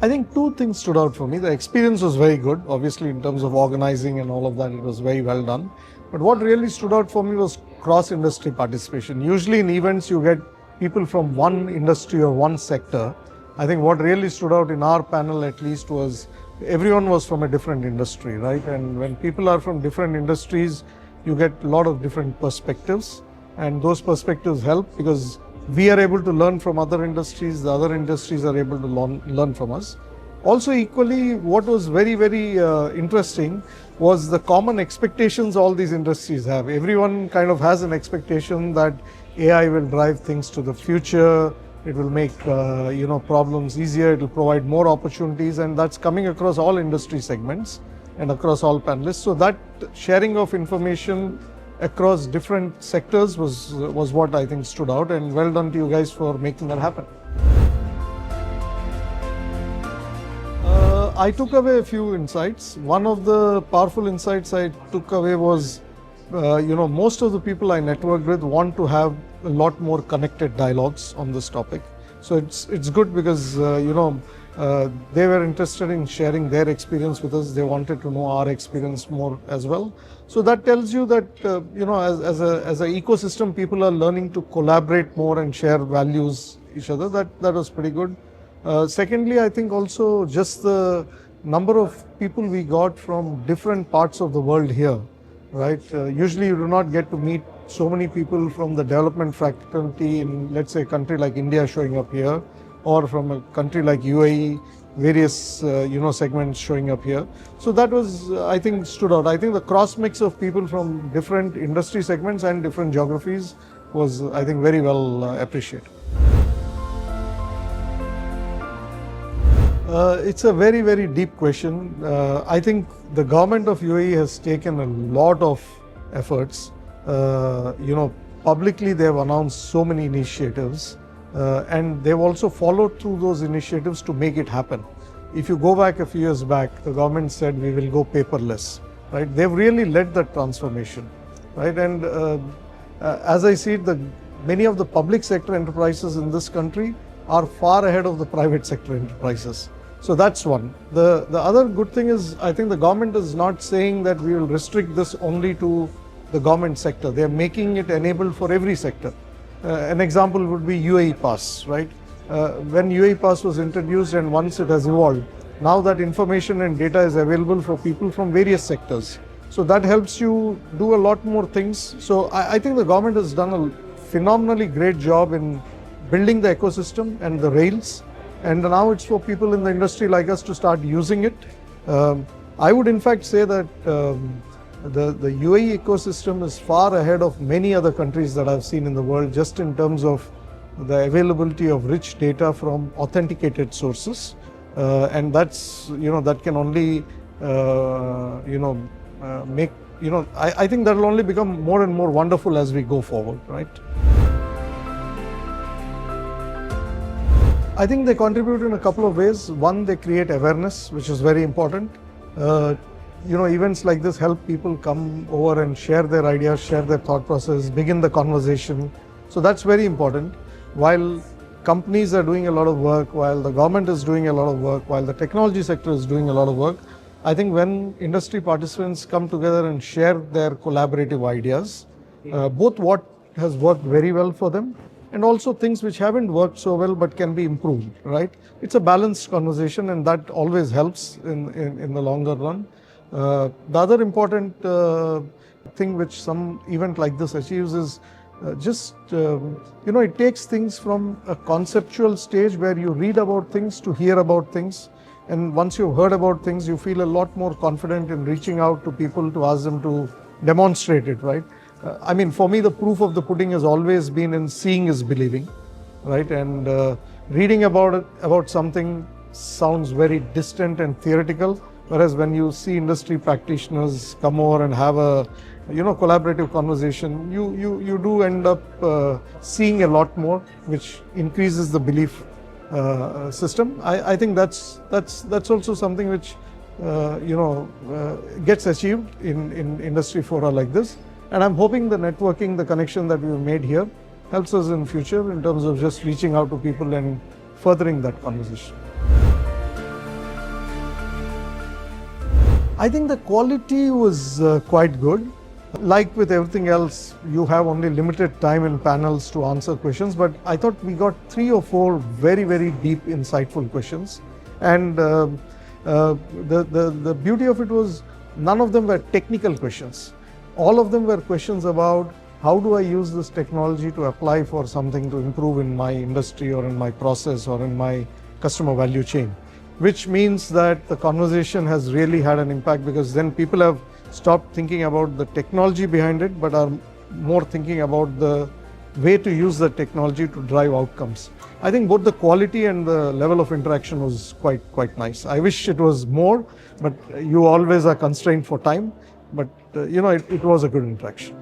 I think two things stood out for me. The experience was very good, obviously in terms of organizing and all of that, it was very well done. But what really stood out for me was cross-industry participation. Usually in events you get people from one industry or one sector. I think what really stood out in our panel at least was everyone was from a different industry, right? And when people are from different industries, you get a lot of different perspectives, and those perspectives help because we are able to learn from other industries, the other industries are able to learn from us. Also equally, what was very interesting was the common expectations all these industries have. Everyone kind of has an expectation that AI will drive things to the future, it will make problems easier, it will provide more opportunities, and that's coming across all industry segments and across all panelists. So that sharing of information across different sectors was what I think stood out, and well done to you guys for making that happen. I took away a few insights. One of the powerful insights I took away was, most of the people I networked with want to have a lot more connected dialogues on this topic. So it's good because, they were interested in sharing their experience with us. They wanted to know our experience more as well. So that tells you that, as an ecosystem, people are learning to collaborate more and share values each other. That was pretty good. Secondly, I think also just the number of people we got from different parts of the world here, right? Usually you do not get to meet so many people from the development fraternity in, let's say, a country like India showing up here, or from a country like UAE, various segments showing up here. So that was, I think, stood out. I think the cross mix of people from different industry segments and different geographies was, I think, very well appreciated. It's a very deep question. I think the government of UAE has taken a lot of efforts. Publicly they have announced so many initiatives, and they've also followed through those initiatives to make it happen. If you go back a few years back, the government said we will go paperless, right? They've really led that transformation, right? And as I see it, many of the public sector enterprises in this country are far ahead of the private sector enterprises. So that's one. The other good thing is, I think the government is not saying that we will restrict this only to the government sector. They are making it enabled for every sector. An example would be UAE Pass, right? When UAE Pass was introduced and once it has evolved, now that information and data is available for people from various sectors. So that helps you do a lot more things. So I think the government has done a phenomenally great job in building the ecosystem and the rails. And now it's for people in the industry like us to start using it. I would in fact say that the UAE ecosystem is far ahead of many other countries that I've seen in the world, just in terms of the availability of rich data from authenticated sources. And that's, that can only, make, I think that will only become more and more wonderful as we go forward, right? I think they contribute in a couple of ways. One, they create awareness, which is very important. Events like this help people come over and share their ideas, share their thought process, begin the conversation. So that's very important. While companies are doing a lot of work, while the government is doing a lot of work, while the technology sector is doing a lot of work, I think when industry participants come together and share their collaborative ideas, both what has worked very well for them and also things which haven't worked so well but can be improved, right? It's a balanced conversation, and that always helps in the longer run. The other important thing which some event like this achieves is it takes things from a conceptual stage where you read about things to hear about things. And once you've heard about things, you feel a lot more confident in reaching out to people to ask them to demonstrate it, right? For me, the proof of the pudding has always been in seeing is believing, right? And reading about something sounds very distant and theoretical, whereas when you see industry practitioners come over and have a collaborative conversation, you do end up seeing a lot more, which increases the belief system. I think that's also something which gets achieved in industry fora like this. And I'm hoping the networking, the connection that we've made here helps us in future in terms of just reaching out to people and furthering that conversation. I think the quality was quite good. Like with everything else, you have only limited time in panels to answer questions, but I thought we got 3 or 4 very, very deep, insightful questions. And the beauty of it was none of them were technical questions. All of them were questions about how do I use this technology to apply for something to improve in my industry or in my process or in my customer value chain, which means that the conversation has really had an impact, because then people have stopped thinking about the technology behind it, but are more thinking about the way to use the technology to drive outcomes. I think both the quality and the level of interaction was quite nice. I wish it was more, but you always are constrained for time. But it was a good interaction.